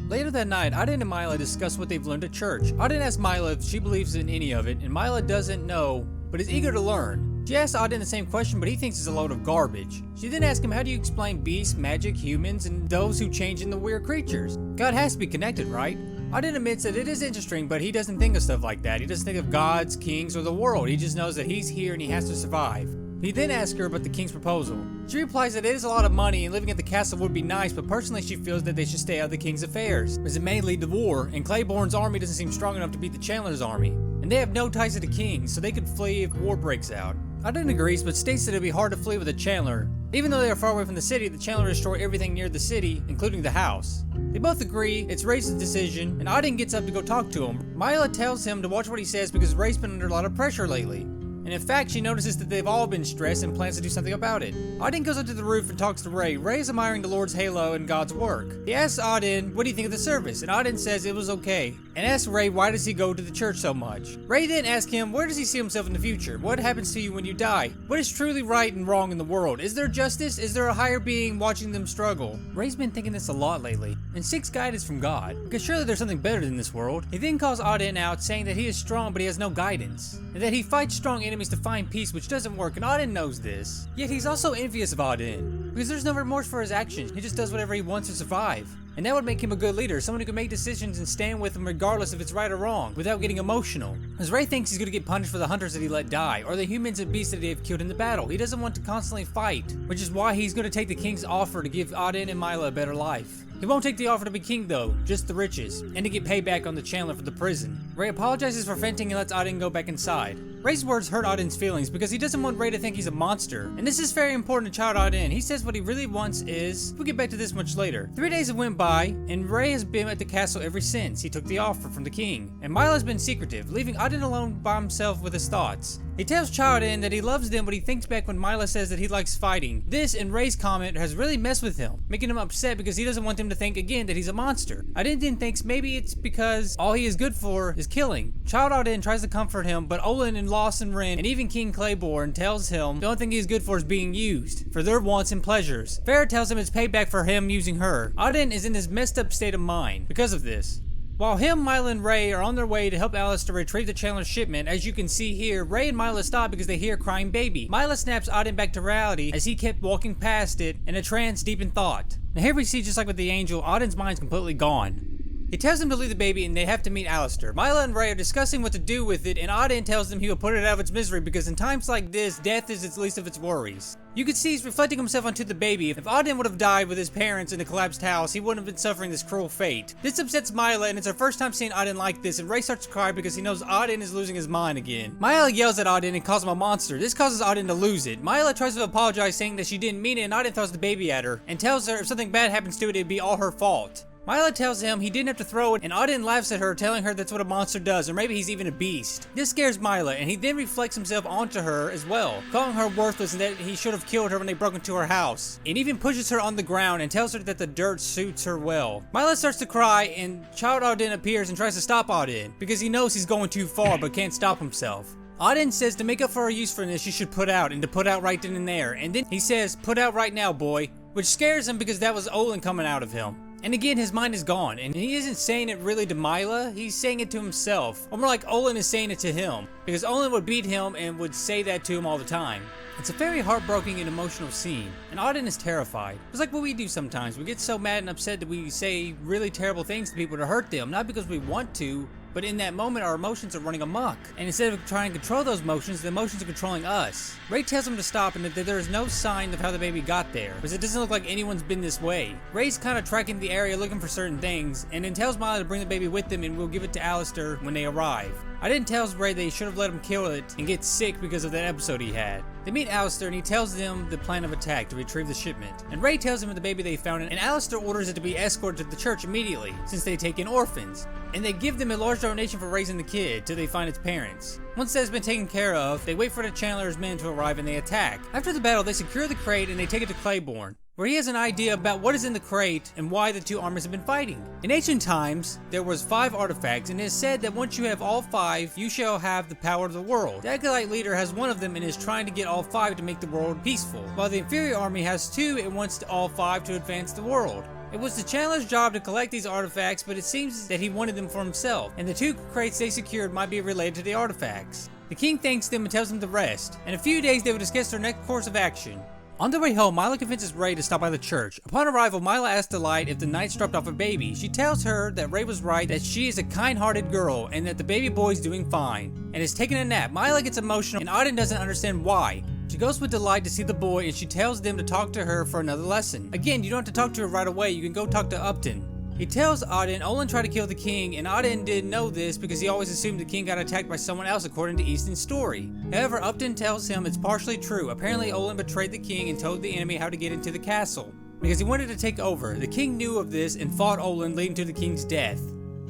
Later that night, Auden and Mila discuss what they've learned at church. Auden asks Mila if she believes in any of it, and Mila doesn't know, but is eager to learn. She asks Auden the same question, but he thinks it's a load of garbage. She then asks him, how do you explain beasts, magic, humans, and those who change into weird creatures? God has to be connected, right? Auden admits that it is interesting, but he doesn't think of stuff like that. He doesn't think of gods, kings, or the world. He just knows that he's here and he has to survive. He then asks her about the king's proposal. She replies that it is a lot of money and living at the castle would be nice, but personally she feels that they should stay out of the king's affairs, as it may lead to war, and Claiborne's army doesn't seem strong enough to beat the Chandler's army. And they have no ties to the king, so they could flee if war breaks out. Auden agrees, but states that it would be hard to flee with the Chandler. Even though they are far away from the city, the Chandler destroy everything near the city, including the house. They both agree it's Ray's decision, and Auden gets up to go talk to him. Mila tells him to watch what he says because Ray's been under a lot of pressure lately. And in fact, she notices that they've all been stressed and plans to do something about it. Auden goes up to the roof and talks to Ray. Ray is admiring the Lord's halo and God's work. He asks Auden, what do you think of the service? And Auden says it was okay. And asks Ray, why does he go to the church so much? Ray then asks him, where does he see himself in the future? What happens to you when you die? What is truly right and wrong in the world? Is there justice? Is there a higher being watching them struggle? Ray's been thinking this a lot lately, and seeks guidance from God, because surely there's something better than this world. He then calls Auden out, saying that he is strong but he has no guidance, and that he fights strong enemies to find peace, which doesn't work, and Auden knows this. Yet he's also envious of Auden, because there's no remorse for his actions. He just does whatever he wants to survive. And that would make him a good leader, someone who can make decisions and stand with them regardless if it's right or wrong, without getting emotional. As Ray thinks he's going to get punished for the hunters that he let die, or the humans and beasts that they have killed in the battle. He doesn't want to constantly fight, which is why he's going to take the king's offer to give Auden and Mila a better life. He won't take the offer to be king though, just the riches, and to get payback on the Chandler for the prison. Ray apologizes for fainting and lets Auden go back inside. Ray's words hurt Auden's feelings because he doesn't want Ray to think he's a monster, and this is very important to child Auden. He says what he really wants is, we'll get back to this much later. 3 days have went by, and Ray has been at the castle ever since he took the offer from the king, and Mila's been secretive, leaving Auden alone by himself with his thoughts. He tells Auden that he loves them, but he thinks back when Mila says that he likes fighting. This and Ray's comment has really messed with him, making him upset because he doesn't want them to think again that he's a monster. Auden then thinks maybe it's because all he is good for is killing. Auden tries to comfort him, but Olin and Lawson Wren and even King Claiborne tells him the only thing he's good for is being used, for their wants and pleasures. Farrah tells him it's payback for him using her. Auden is in this messed up state of mind because of this. While him, Mila, and Ray are on their way to help Alistair retrieve the Chandler's shipment, as you can see here, Ray and Mila stop because they hear a crying baby. Mila snaps Auden back to reality as he kept walking past it in a trance deep in thought. Now here we see, just like with the angel, Auden's mind's completely gone. He tells them to leave the baby and they have to meet Alistair. Mila and Ray are discussing what to do with it, and Auden tells them he will put it out of its misery because in times like this, death is its least of its worries. You can see he's reflecting himself onto the baby. If Auden would have died with his parents in the collapsed house, he wouldn't have been suffering this cruel fate. This upsets Mila, and it's her first time seeing Auden like this, and Ray starts to cry because he knows Auden is losing his mind again. Mila yells at Auden and calls him a monster. This causes Auden to lose it. Mila tries to apologize, saying that she didn't mean it, and Auden throws the baby at her and tells her if something bad happens to it, it'd be all her fault. Mila tells him he didn't have to throw it, and Auden laughs at her, telling her that's what a monster does, or maybe he's even a beast. This scares Mila, and he then reflects himself onto her as well, calling her worthless and that he should have killed her when they broke into her house, and even pushes her on the ground and tells her that the dirt suits her well. Mila starts to cry, and Child Auden appears and tries to stop Auden, because he knows he's going too far but can't stop himself. Auden says to make up for her usefulness, she should put out, and to put out right then and there, and then he says, put out right now, boy, which scares him because that was Olin coming out of him. And again, his mind is gone, and he isn't saying it really to Mila, he's saying it to himself. Or more like Olin is saying it to him, because Olin would beat him and would say that to him all the time. It's a very heartbreaking and emotional scene, and Auden is terrified. It's like what we do sometimes. We get so mad and upset that we say really terrible things to people to hurt them, not because we want to, but in that moment our emotions are running amok. And instead of trying to control those emotions, the emotions are controlling us. Ray tells him to stop and that there is no sign of how the baby got there, because it doesn't look like anyone's been this way. Ray's kind of tracking the area looking for certain things, and then tells Mila to bring the baby with them and we'll give it to Alistair when they arrive. Auden tells Ray they should have let him kill it and get sick because of that episode he had. They meet Alistair and he tells them the plan of attack to retrieve the shipment. And Ray tells him of the baby they found, and Alistair orders it to be escorted to the church immediately, since they take in orphans. And they give them a large donation for raising the kid till they find its parents. Once that has been taken care of, they wait for the Chandler's men to arrive and they attack. After the battle, they secure the crate and they take it to Claiborne, where he has an idea about what is in the crate and why the two armies have been fighting. In ancient times, there was 5 artifacts, and it is said that once you have all 5, you shall have the power of the world. The Acolyte leader has one of them and is trying to get all 5 to make the world peaceful, while the inferior army has 2 and wants all 5 to advance the world. It was the Chandler's job to collect these artifacts, but it seems that he wanted them for himself, and the 2 crates they secured might be related to the artifacts. The king thanks them and tells them to rest. In a few days they will discuss their next course of action. On their way home, Mila convinces Ray to stop by the church. Upon arrival, Mila asks Delight if the knights dropped off a baby. She tells her that Ray was right, that she is a kind-hearted girl, and that the baby boy is doing fine, and is taking a nap. Mila gets emotional, and Auden doesn't understand why. She goes with Delight to see the boy, and she tells them to talk to her for another lesson. Again, you don't have to talk to her right away, you can go talk to Upton. He tells Auden Olin tried to kill the king, and Auden didn't know this because he always assumed the king got attacked by someone else according to Easton's story. However, Upton tells him it's partially true. Apparently Olin betrayed the king and told the enemy how to get into the castle, because he wanted to take over. The king knew of this and fought Olin, leading to the king's death.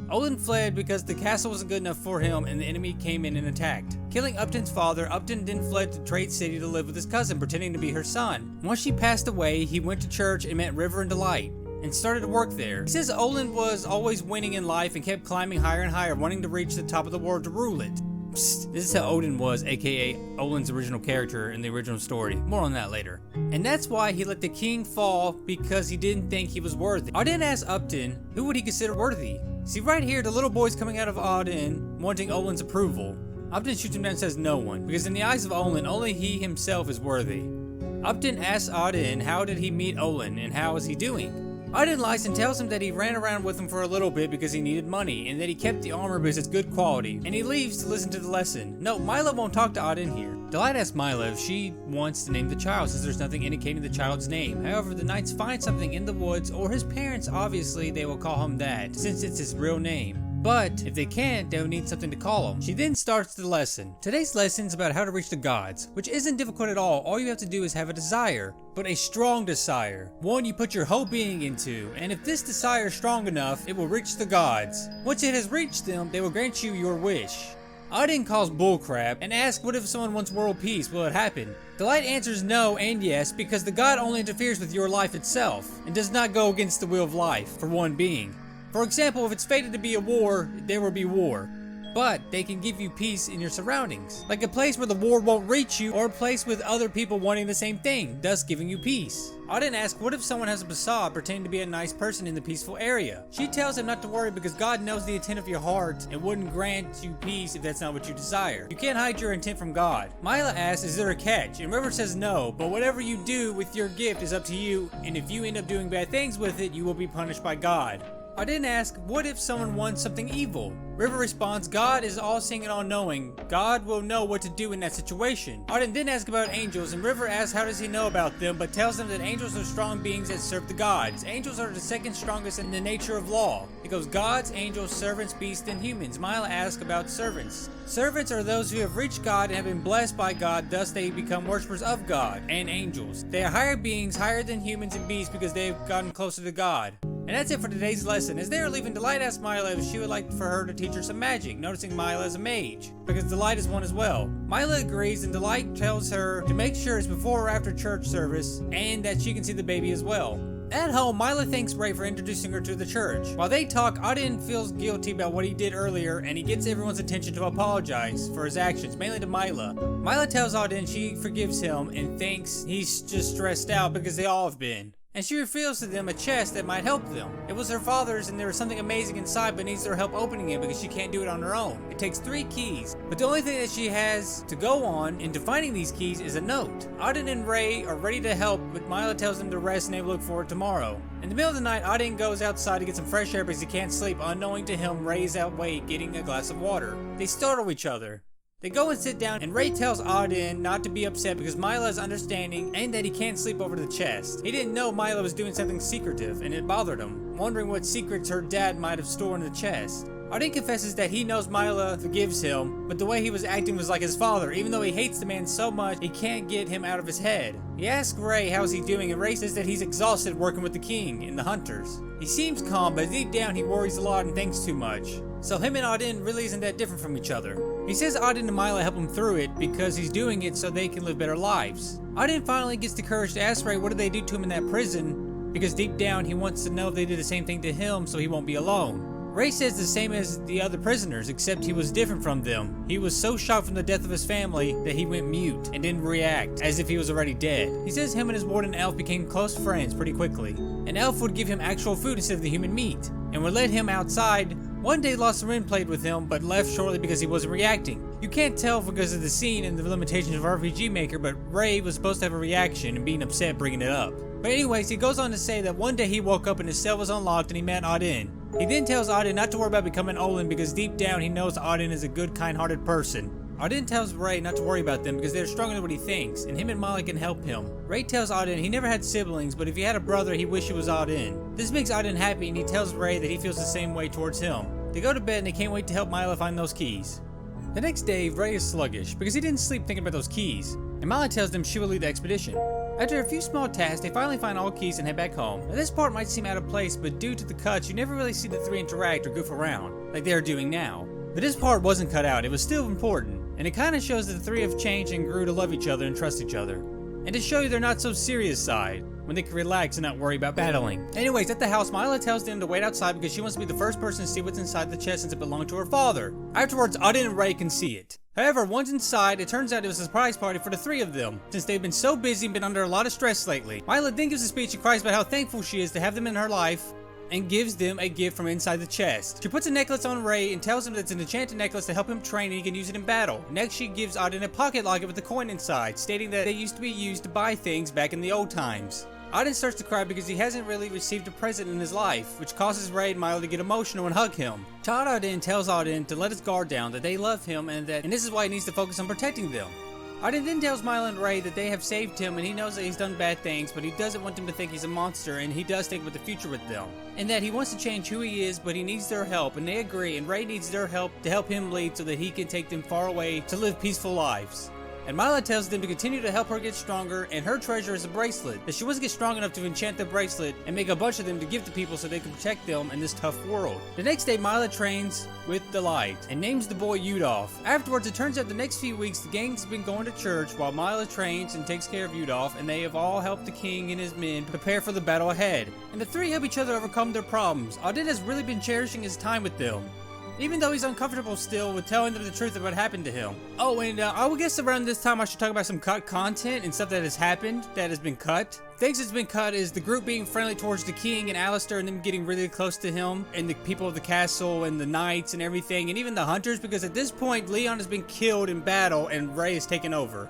Olin fled because the castle wasn't good enough for him and the enemy came in and attacked. Killing Upton's father, Upton then fled to Trade City to live with his cousin, pretending to be her son. Once she passed away, he went to church and met River and Delight, and started to work there. He says Olin was always winning in life and kept climbing higher and higher, wanting to reach the top of the world to rule it. Psst, this is how Odin was, aka Olin's original character in the original story. More on that later. And that's why he let the king fall, because he didn't think he was worthy. Auden asked Upton who would he consider worthy. See right here, the little boy's coming out of Auden wanting Olin's approval. Upton shoots him down and says no one, because in the eyes of Olin, only he himself is worthy. Upton asks Auden how did he meet Olin and how is he doing. Auden lies and tells him that he ran around with him for a little bit because he needed money, and that he kept the armor because it's good quality, and he leaves to listen to the lesson. No, Mila won't talk to Auden here. Delight asks Mila if she wants to name the child, since there's nothing indicating the child's name. However, the knights find something in the woods, or his parents, obviously they will call him that, since it's his real name. But if they can't, they'll need something to call him. She then starts the lesson. Today's lesson is about how to reach the gods, which isn't difficult at all. All you have to do is have a desire, but a strong desire. One you put your whole being into, and if this desire is strong enough, it will reach the gods. Once it has reached them, they will grant you your wish. Auden calls bullcrap and asks what if someone wants world peace, will it happen? Delight answers no and yes, because the god only interferes with your life itself, and does not go against the will of life for one being. For example, if it's fated to be a war, there will be war. But they can give you peace in your surroundings, like a place where the war won't reach you, or a place with other people wanting the same thing, thus giving you peace. Auden asks what if someone has a facade pretending to be a nice person in the peaceful area. She tells him not to worry because God knows the intent of your heart and wouldn't grant you peace if that's not what you desire. You can't hide your intent from God. Mila asks is there a catch, and River says no, but whatever you do with your gift is up to you, and if you end up doing bad things with it, you will be punished by God. Auden asks, what if someone wants something evil? River responds, God is all-seeing and all-knowing. God will know what to do in that situation. Auden then asks about angels, and River asks how does he know about them, but tells them that angels are strong beings that serve the gods. Angels are the second strongest in the nature of law. It goes gods, angels, servants, beasts, and humans. Mila asks about servants. Servants are those who have reached God and have been blessed by God, thus they become worshippers of God and angels. They are higher beings, higher than humans and beasts because they have gotten closer to God. And that's it for today's lesson. As they are leaving, Delight asks Mila if she would like for her to teach her some magic, noticing Mila is a mage, because Delight is one as well. Mila agrees, and Delight tells her to make sure it's before or after church service, and that she can see the baby as well. At home, Mila thanks Ray for introducing her to the church. While they talk, Auden feels guilty about what he did earlier, and he gets everyone's attention to apologize for his actions, mainly to Mila. Mila tells Auden she forgives him and thinks he's just stressed out because they all have been. And she reveals to them a chest that might help them. It was her father's, and there was something amazing inside, but needs their help opening it because she can't do it on her own. It takes 3 keys, but the only thing that she has to go on into finding these keys is a note. Auden and Ray are ready to help, but Mila tells them to rest and they will look for it tomorrow. In the middle of the night, Auden goes outside to get some fresh air because he can't sleep. Unknowing to him, Ray is awake getting a glass of water. They startle each other. They go and sit down, and Ray tells Auden not to be upset because Mila is understanding and that he can't sleep over the chest. He didn't know Mila was doing something secretive, and it bothered him, wondering what secrets her dad might have stored in the chest. Auden confesses that he knows Mila forgives him, but the way he was acting was like his father. Even though he hates the man so much, he can't get him out of his head. He asks Ray how's he doing, and Ray says that he's exhausted working with the king and the hunters. He seems calm, but deep down he worries a lot and thinks too much. So him and Auden really isn't that different from each other. He says Auden and Mila help him through it because he's doing it so they can live better lives. Auden finally gets the courage to ask Ray what did they do to him in that prison, because deep down he wants to know if they did the same thing to him so he won't be alone. Ray says the same as the other prisoners, except he was different from them. He was so shocked from the death of his family that he went mute and didn't react, as if he was already dead. He says him and his warden Elf became close friends pretty quickly, and Elf would give him actual food instead of the human meat, and would let him outside. One day Lost played with him, but left shortly because he wasn't reacting. You can't tell because of the scene and the limitations of RPG Maker, but Ray was supposed to have a reaction and being upset bringing it up. But anyways, he goes on to say that one day he woke up and his cell was unlocked and he met Auden. He then tells Auden not to worry about becoming Olin because deep down he knows Auden is a good, kind-hearted person. Auden tells Ray not to worry about them because they're stronger than what he thinks, and him and Molly can help him. Ray tells Auden he never had siblings, but if he had a brother, he wished it was Auden. This makes Auden happy, and he tells Ray that he feels the same way towards him. They go to bed and they can't wait to help Mila find those keys. The next day, Ray is sluggish because he didn't sleep thinking about those keys, and Mila tells them she will lead the expedition. After a few small tasks, they finally find all keys and head back home. Now this part might seem out of place, but due to the cuts, you never really see the three interact or goof around, like they are doing now. But this part wasn't cut out, it was still important, and it kinda shows that the three have changed and grew to love each other and trust each other. And to show you their not so serious side, when they can relax and not worry about battling. Anyways, at the house, Mila tells them to wait outside because she wants to be the first person to see what's inside the chest since it belonged to her father. Afterwards, Auden and Ray can see it. However, once inside, it turns out it was a surprise party for the three of them, since they've been so busy and been under a lot of stress lately. Mila then gives a speech and cries about how thankful she is to have them in her life, and gives them a gift from inside the chest. She puts a necklace on Ray and tells him that it's an enchanted necklace to help him train and he can use it in battle. Next, she gives Auden a pocket locket with a coin inside, stating that they used to be used to buy things back in the old times. Auden starts to cry because he hasn't really received a present in his life, which causes Ray and Milo to get emotional and hug him. Child Auden tells Auden to let his guard down, that they love him and this is why he needs to focus on protecting them. Auden then tells Milo and Ray that they have saved him and he knows that he's done bad things, but he doesn't want them to think he's a monster, and he does think about the future with them. And that he wants to change who he is, but he needs their help, and they agree, and Ray needs their help to help him lead so that he can take them far away to live peaceful lives. And Mila tells them to continue to help her get stronger, and her treasure is a bracelet, that she wants to get strong enough to enchant the bracelet and make a bunch of them to give to people so they can protect them in this tough world. The next day, Mila trains with delight and names the boy Udolph. Afterwards, it turns out the next few weeks the gang's been going to church while Mila trains and takes care of Udolph, and they have all helped the king and his men prepare for the battle ahead. And the three help each other overcome their problems. Auden has really been cherishing his time with them, even though he's uncomfortable still with telling them the truth of what happened to him. Oh, and I would guess around this time I should talk about some cut content and stuff that has happened that has been cut. Things that's been cut is the group being friendly towards the king and Alistair, and them getting really close to him, and the people of the castle and the knights and everything, and even the hunters, because at this point Leon has been killed in battle and Ray has taken over.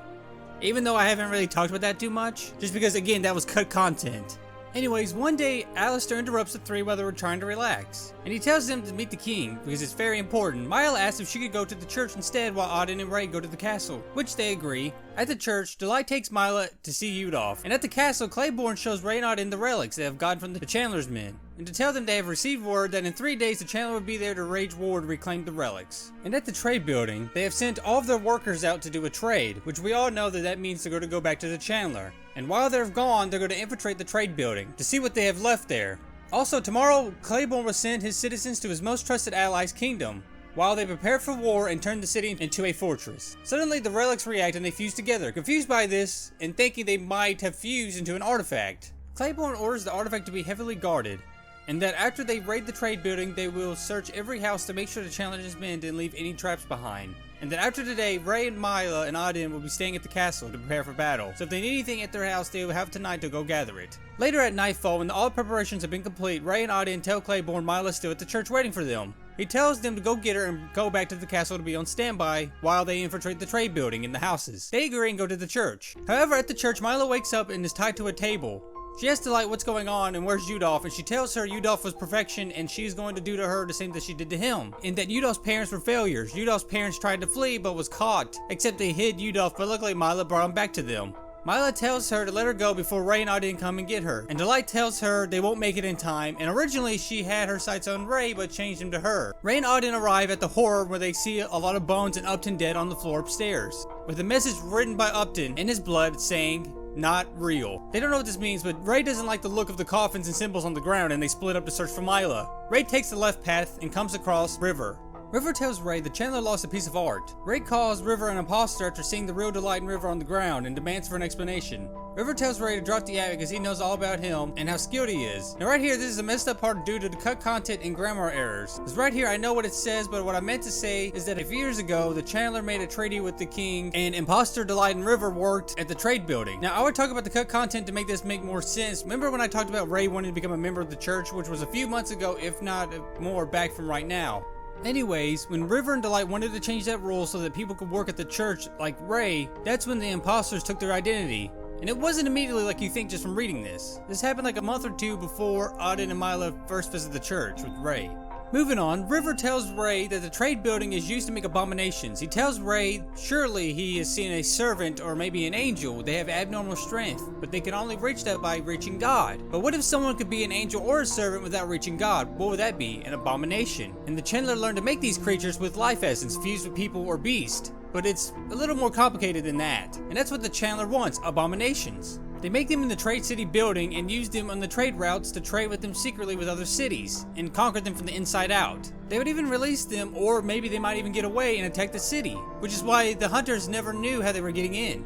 Even though I haven't really talked about that too much, just because again that was cut content. Anyways, one day, Alistair interrupts the three while they were trying to relax, and he tells them to meet the king, because it's very important. Mila asks if she could go to the church instead while Auden and Ray go to the castle, which they agree. At the church, Delight takes Mila to see Udolph, and at the castle, Claiborne shows Ray and Auden the relics they have gotten from the Chandler's men, and to tell them they have received word that in 3 days the Chandler will be there to wage war to reclaim the relics. And at the trade building, they have sent all of their workers out to do a trade, which we all know that means they're going to go back to the Chandler. And while they're gone, they're going to infiltrate the trade building to see what they have left there. Also, tomorrow, Claiborne will send his citizens to his most trusted ally's kingdom, while they prepare for war and turn the city into a fortress. Suddenly, the relics react and they fuse together, confused by this and thinking they might have fused into an artifact. Claiborne orders the artifact to be heavily guarded, and that after they raid the trade building, they will search every house to make sure the Challenger's men didn't leave any traps behind. And that after today, Ray and Mila and Auden will be staying at the castle to prepare for battle. So if they need anything at their house, they will have tonight to go gather it. Later at nightfall, when all preparations have been complete, Ray and Auden tell Claiborne Mila's still at the church waiting for them. He tells them to go get her and go back to the castle to be on standby while they infiltrate the trade building and the houses. They agree and go to the church. However, at the church, Mila wakes up and is tied to a table. She asks Delight what's going on and where's Udolph, and she tells her Udolph was perfection and she's going to do to her the same that she did to him. And that Udolph's parents were failures. Udolph's parents tried to flee but was caught, except they hid Udolph, but luckily Mila brought him back to them. Mila tells her to let her go before Ray and Auden come and get her, and Delight tells her they won't make it in time, and originally she had her sights on Ray but changed them to her. Ray and Auden arrive at the horror where they see a lot of bones and Upton dead on the floor upstairs, with a message written by Upton in his blood saying, "Not real." They don't know what this means, but Ray doesn't like the look of the coffins and symbols on the ground, and they split up to search for Mila. Ray takes the left path and comes across river. River tells Ray the Chandler lost a piece of art. Ray calls River an imposter after seeing the real Delight and River on the ground and demands for an explanation. River tells Ray to drop the act because he knows all about him and how skilled he is. Now right here, this is a messed up part due to the cut content and grammar errors. Because right here, I know what it says, but what I meant to say is that a few years ago, the Chandler made a treaty with the king, and imposter Delight and River worked at the trade building. Now I would talk about the cut content to make this make more sense. Remember when I talked about Ray wanting to become a member of the church, which was a few months ago, if not more back from right now. Anyways, when River and Delight wanted to change that rule so that people could work at the church like Ray, that's when the imposters took their identity. And it wasn't immediately like you think just from reading this. This happened like a month or two before Auden and Mila first visited the church with Ray. Moving on, River tells Ray that the trade building is used to make abominations. He tells Ray surely he has seen a servant or maybe an angel. They have abnormal strength, but they can only reach that by reaching God. But what if someone could be an angel or a servant without reaching God? What would that be? An abomination. And the Chandler learned to make these creatures with life essence fused with people or beast. But it's a little more complicated than that. And that's what the Chandler wants, abominations. They make them in the Trade City building and use them on the trade routes to trade with them secretly with other cities and conquer them from the inside out. They would even release them, or maybe they might even get away and attack the city, which is why the hunters never knew how they were getting in,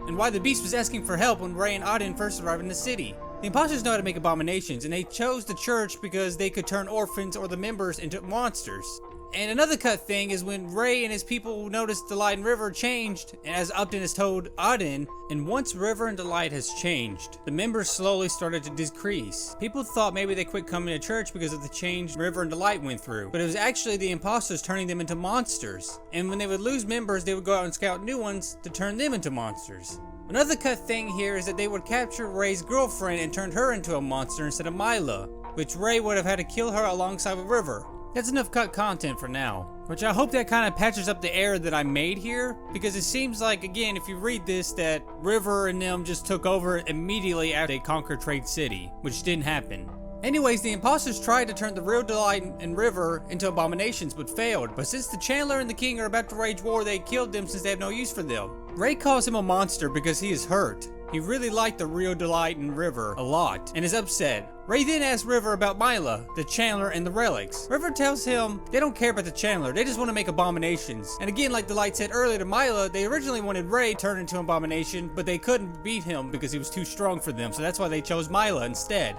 and why the beast was asking for help when Ray and Auden first arrived in the city. The imposters know how to make abominations, and they chose the church because they could turn orphans or the members into monsters. And another cut thing is when Ray and his people noticed Delight and River changed, and as Upton has told Auden, and once River and Delight has changed, the members slowly started to decrease. People thought maybe they quit coming to church because of the change River and Delight went through, but it was actually the imposters turning them into monsters. And when they would lose members, they would go out and scout new ones to turn them into monsters. Another cut thing here is that they would capture Ray's girlfriend and turn her into a monster instead of Mila, which Ray would have had to kill her alongside with River. That's enough cut content for now, which I hope that kind of patches up the error that I made here, because it seems like, again, if you read this, that River and them just took over immediately after they conquered Trade City, which didn't happen. Anyways, the imposters tried to turn the real Delight and River into abominations, but failed. But since the Chandler and the King are about to wage war, they killed them since they have no use for them. Ray calls him a monster because he is hurt. He really liked the real Delight and River a lot, and is upset. Ray then asks River about Mila, the Chandler, and the relics. River tells him they don't care about the Chandler, they just want to make abominations. And again, like Delight said earlier to Mila, they originally wanted Ray turned into an abomination, but they couldn't beat him because he was too strong for them, so that's why they chose Mila instead.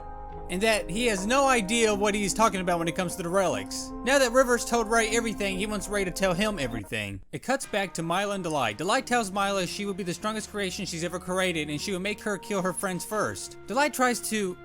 And that he has no idea what he's talking about when it comes to the relics. Now that Rivers told Ray everything, he wants Ray to tell him everything. It cuts back to Mila and Delight. Delight tells Mila she would be the strongest creation she's ever created, and she would make her kill her friends first. Delight tries to,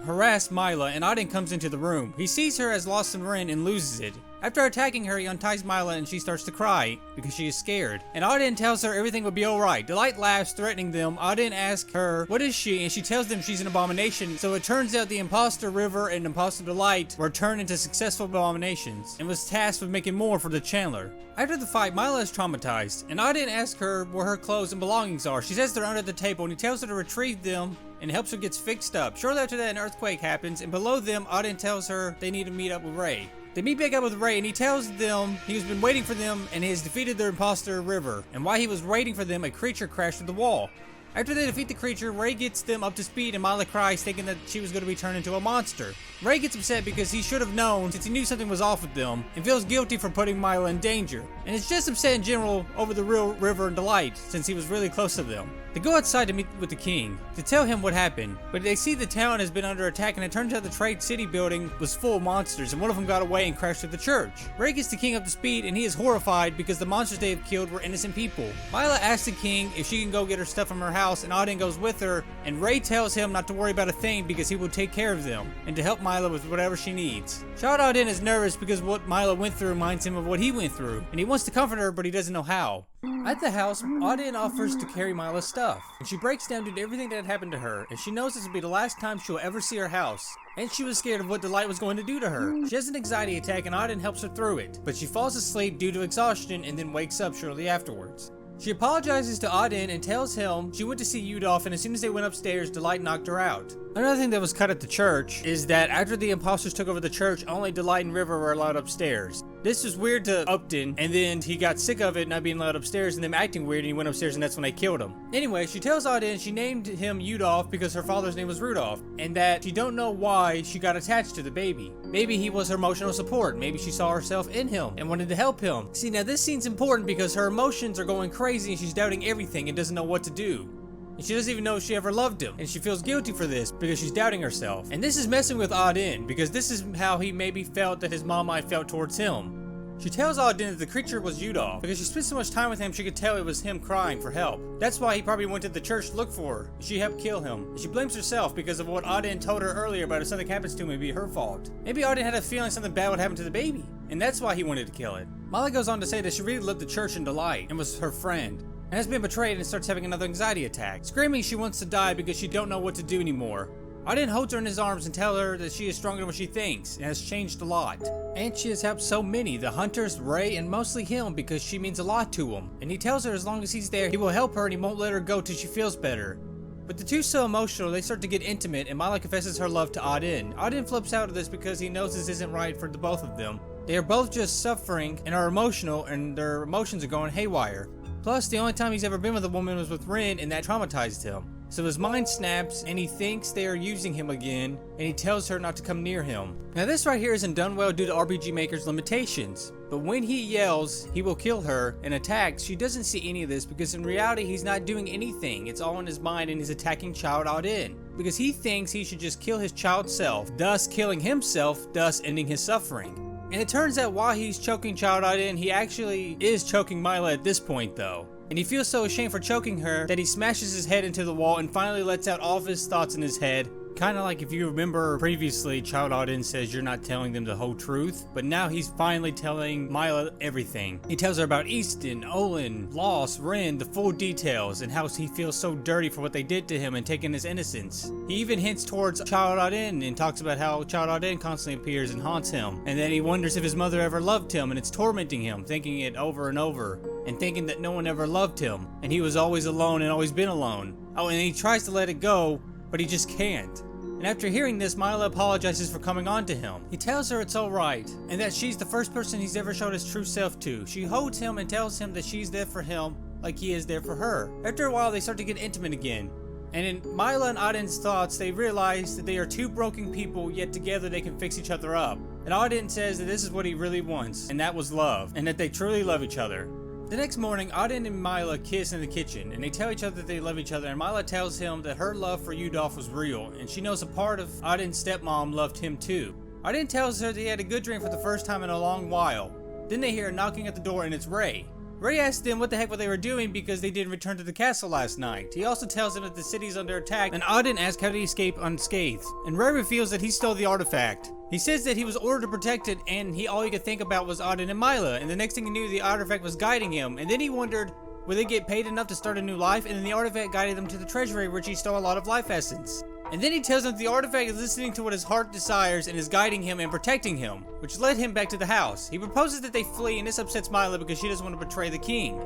harass Mila, and Auden comes into the room. He sees her as lost in Ren and loses it. After attacking her, he unties Mila and she starts to cry because she is scared. And Auden tells her everything will be alright. Delight laughs, threatening them. Auden asks her, what is she? And she tells them she's an abomination. So it turns out the imposter River and imposter Delight were turned into successful abominations and was tasked with making more for the Chandler. After the fight, Mila is traumatized, and Auden asks her where her clothes and belongings are. She says they're under the table, and he tells her to retrieve them and helps her get fixed up. Shortly after that, an earthquake happens, and below them, Auden tells her they need to meet up with Ray. They meet back up with Ray, and he tells them he's been waiting for them and he has defeated their imposter River. And while he was waiting for them, a creature crashed through the wall. After they defeat the creature, Ray gets them up to speed and Mila cries, thinking that she was going to be turned into a monster. Ray gets upset because he should have known since he knew something was off with them and feels guilty for putting Mila in danger. And is just upset in general over the real River and Delight since he was really close to them. They go outside to meet with the king to tell him what happened, but they see the town has been under attack and it turns out the Trade City building was full of monsters and one of them got away and crashed through the church. Ray gets the king up to speed and he is horrified because the monsters they have killed were innocent people. Mila asks the king if she can go get her stuff from her house and Auden goes with her, and Ray tells him not to worry about a thing because he will take care of them and to help Mila with whatever she needs. Child Auden is nervous because what Mila went through reminds him of what he went through and he wants to comfort her but he doesn't know how. At the house, Auden offers to carry Mila's stuff, and she breaks down due to everything that had happened to her, and she knows this will be the last time she'll ever see her house. And she was scared of what Delight was going to do to her. She has an anxiety attack and Auden helps her through it, but she falls asleep due to exhaustion and then wakes up shortly afterwards. She apologizes to Auden and tells him she went to see Udolph, and as soon as they went upstairs, Delight knocked her out. Another thing that was cut at the church is that after the imposters took over the church, only Delight and River were allowed upstairs. This was weird to Upton, and then he got sick of it not being allowed upstairs and them acting weird, and he went upstairs, and that's when they killed him. Anyway, she tells Auden she named him Udolph because her father's name was Rudolph, and that she don't know why she got attached to the baby. Maybe he was her emotional support. Maybe she saw herself in him and wanted to help him. See, now this scene's important because her emotions are going crazy and she's doubting everything and doesn't know what to do. And she doesn't even know if she ever loved him, and she feels guilty for this because she's doubting herself. And this is messing with Auden because this is how he maybe felt that his mom might felt towards him. She tells Auden that the creature was Udolph because she spent so much time with him she could tell it was him crying for help. That's why he probably went to the church to look for her. She helped kill him. And she blames herself because of what Auden told her earlier about if something happens to him, it'd be her fault. Maybe Auden had a feeling something bad would happen to the baby, and that's why he wanted to kill it. Mila goes on to say that she really loved the church and Delight and was her friend, and has been betrayed and starts having another anxiety attack, screaming she wants to die because she don't know what to do anymore. Auden holds her in his arms and tells her that she is stronger than what she thinks and has changed a lot. And she has helped so many, the hunters, Ray, and mostly him because she means a lot to him. And he tells her as long as he's there, he will help her and he won't let her go till she feels better. But the two so emotional, they start to get intimate and Mila confesses her love to Auden. Auden flips out of this because he knows this isn't right for the both of them. They are both just suffering and are emotional, and their emotions are going haywire. Plus, the only time he's ever been with a woman was with Ren, and that traumatized him. So his mind snaps and he thinks they are using him again, and he tells her not to come near him. Now this right here isn't done well due to RPG Maker's limitations, but when he yells he will kill her and attacks, she doesn't see any of this because in reality he's not doing anything. It's all in his mind and he's attacking child Auden because he thinks he should just kill his child self, thus killing himself, thus ending his suffering. And it turns out while he's choking child Auden, he actually is choking Mila at this point though. And he feels so ashamed for choking her that he smashes his head into the wall and finally lets out all of his thoughts in his head. Kinda like if you remember previously, Child Auden says you're not telling them the whole truth, but now he's finally telling Mila everything. He tells her about Easton, Olin, Loss, Ren, the full details, and how he feels so dirty for what they did to him and taking his innocence. He even hints towards Child Auden and talks about how Child Auden constantly appears and haunts him, and then he wonders if his mother ever loved him, and it's tormenting him, thinking it over and over, and thinking that no one ever loved him, and he was always alone and always been alone. Oh, and he tries to let it go, but he just can't. And after hearing this, Mila apologizes for coming on to him. He tells her it's alright, and that she's the first person he's ever showed his true self to. She holds him and tells him that she's there for him like he is there for her. After a while, they start to get intimate again. And in Mila and Auden's thoughts, they realize that they are two broken people, yet together they can fix each other up. And Auden says that this is what he really wants, and that was love, and that they truly love each other. The next morning, Auden and Mila kiss in the kitchen, and they tell each other that they love each other, and Mila tells him that her love for Udolph was real, and she knows a part of Auden's stepmom loved him too. Auden tells her that he had a good dream for the first time in a long while. Then they hear a knocking at the door, and it's Ray. Ray asks them what the heck they were doing because they didn't return to the castle last night. He also tells them that the city's under attack, and Auden asks how did he escape unscathed, and Ray reveals that he stole the artifact. He says that he was ordered to protect it, and all he could think about was Auden and Mila, and the next thing he knew, the artifact was guiding him, and then he wondered, would they get paid enough to start a new life? And then the artifact guided them to the treasury, where he stole a lot of life essence. And then he tells them the artifact is listening to what his heart desires and is guiding him and protecting him, which led him back to the house. He proposes that they flee, and this upsets Mila because she doesn't want to betray the king.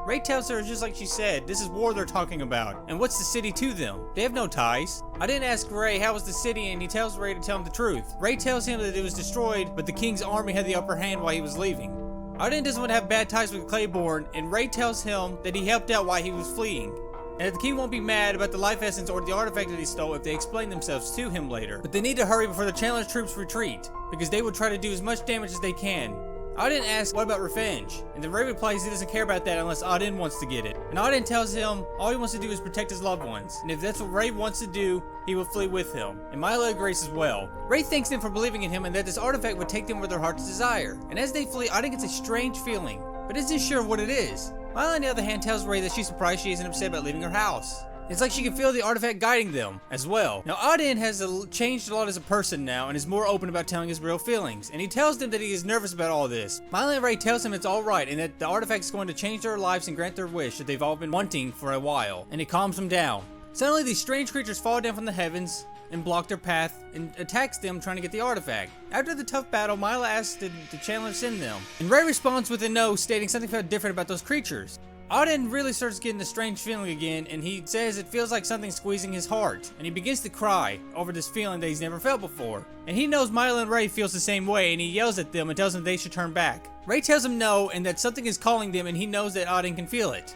Ray tells her, just like she said, this is war they're talking about, and what's the city to them? They have no ties. I didn't ask Ray how was the city, and he tells Ray to tell him the truth. Ray tells him that it was destroyed, but the king's army had the upper hand while he was leaving. Auden doesn't want to have bad ties with Claiborne, and Ray tells him that he helped out while he was fleeing, and that the king won't be mad about the life essence or the artifact that he stole if they explain themselves to him later. But they need to hurry before the Chandler's troops retreat, because they will try to do as much damage as they can. Auden asks, what about revenge? And then Ray replies he doesn't care about that unless Auden wants to get it. And Auden tells him all he wants to do is protect his loved ones. And if that's what Ray wants to do, he will flee with him. And Mila agrees as well. Ray thanks them for believing in him and that this artifact would take them where their hearts desire. And as they flee, Auden gets a strange feeling, but isn't sure what it is. Mila on the other hand tells Ray that she's surprised she isn't upset about leaving her house. It's like she can feel the artifact guiding them as well. Now Auden has changed a lot as a person now and is more open about telling his real feelings, and he tells them that he is nervous about all this. Mila and Ray tells him it's alright and that the artifact is going to change their lives and grant their wish that they've all been wanting for a while, and it calms them down. Suddenly these strange creatures fall down from the heavens and block their path and attacks them trying to get the artifact. After the tough battle, Mila asks did the Chandler send them, and Ray responds with a no, stating something felt different about those creatures. Odin really starts getting a strange feeling again, and he says it feels like something squeezing his heart, and he begins to cry over this feeling that he's never felt before. And he knows Mila and Ray feels the same way, and he yells at them and tells them they should turn back. Ray tells him no, and that something is calling them, and he knows that Odin can feel it.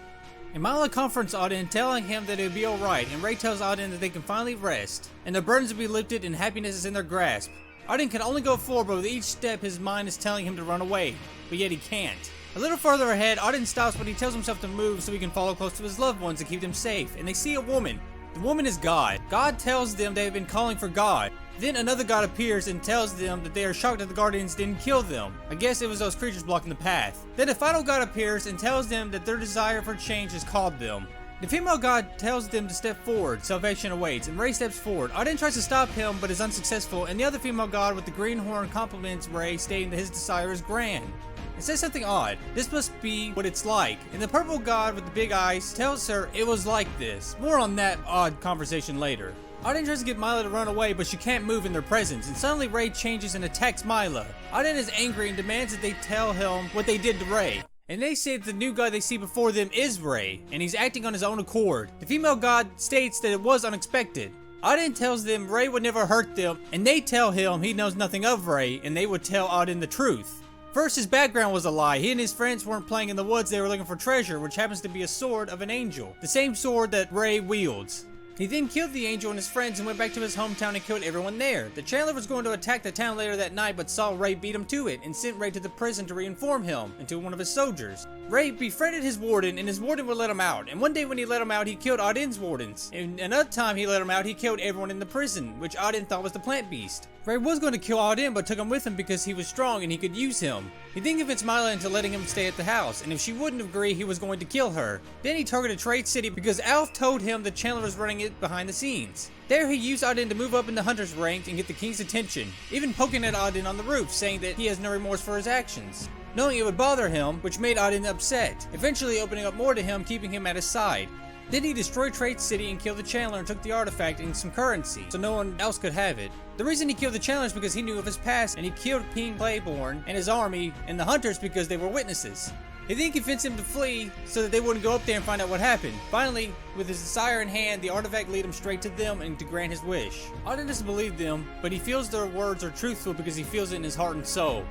And Mila comforts Odin, telling him that it'll be alright, and Ray tells Odin that they can finally rest, and their burdens will be lifted and happiness is in their grasp. Odin can only go forward, but with each step his mind is telling him to run away, but yet he can't. A little further ahead, Odin stops but he tells himself to move so he can follow close to his loved ones and keep them safe, and they see a woman. The woman is God. God tells them they have been calling for God. Then another god appears and tells them that they are shocked that the guardians didn't kill them. I guess it was those creatures blocking the path. Then a final god appears and tells them that their desire for change has called them. The female god tells them to step forward, salvation awaits, and Ray steps forward. Odin tries to stop him but is unsuccessful, and the other female god with the green horn compliments Ray, stating that his desire is grand. It says something odd. This must be what it's like. And the purple god with the big eyes tells her it was like this. More on that odd conversation later. Odin tries to get Mila to run away, but she can't move in their presence, and suddenly Ray changes and attacks Mila. Odin is angry and demands that they tell him what they did to Ray. And they say that the new god they see before them is Ray, and he's acting on his own accord. The female god states that it was unexpected. Odin tells them Ray would never hurt them, and they tell him he knows nothing of Ray, and they would tell Odin the truth. First, his background was a lie. He and his friends weren't playing in the woods, they were looking for treasure, which happens to be a sword of an angel. The same sword that Ray wields. He then killed the angel and his friends and went back to his hometown and killed everyone there. The Chandler was going to attack the town later that night, but saw Ray beat him to it and sent Ray to the prison to reinform him into one of his soldiers. Ray befriended his warden, and his warden would let him out. And one day when he let him out, he killed Odin's wardens. And another time he let him out, he killed everyone in the prison, which Odin thought was the plant beast. Ray was going to kill Odin, but took him with him because he was strong and he could use him. He then convinced Mila into letting him stay at the house, and if she wouldn't agree, he was going to kill her. Then he targeted Trade City because Alf told him the Chandler was running it behind the scenes. There he used Odin to move up in the hunter's rank and get the king's attention, even poking at Odin on the roof, saying that he has no remorse for his actions, knowing it would bother him, which made Odin upset, eventually opening up more to him, keeping him at his side. Then he destroyed Trade City and killed the Chandler and took the artifact and some currency, so no one else could have it. The reason he killed the Chandler is because he knew of his past, and he killed King Claiborne and his army and the hunters because they were witnesses. He then convinced him to flee so that they wouldn't go up there and find out what happened. Finally, with his desire in hand, the artifact led him straight to them and to grant his wish. Odin doesn't believe them, but he feels their words are truthful because he feels it in his heart and soul.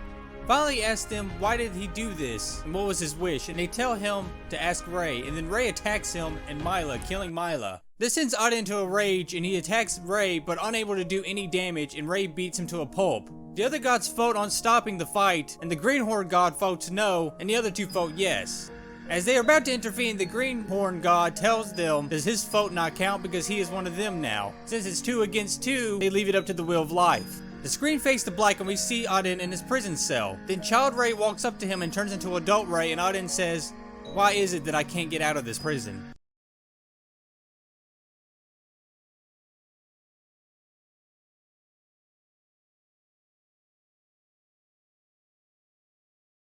Finally, he asks them why did he do this and what was his wish, and they tell him to ask Ray, and then Ray attacks him and Mila, killing Mila. This sends Odin into a rage, and he attacks Ray but unable to do any damage, and Ray beats him to a pulp. The other gods vote on stopping the fight, and the Greenhorn god votes no, and the other two vote yes. As they are about to intervene, the Greenhorn god tells them does his vote not count because he is one of them now. Since it's 2 against 2, they leave it up to the will of life. The screen fades to black and we see Odin in his prison cell. Then Child Ray walks up to him and turns into Adult Ray, and Odin says, "Why is it that I can't get out of this prison?"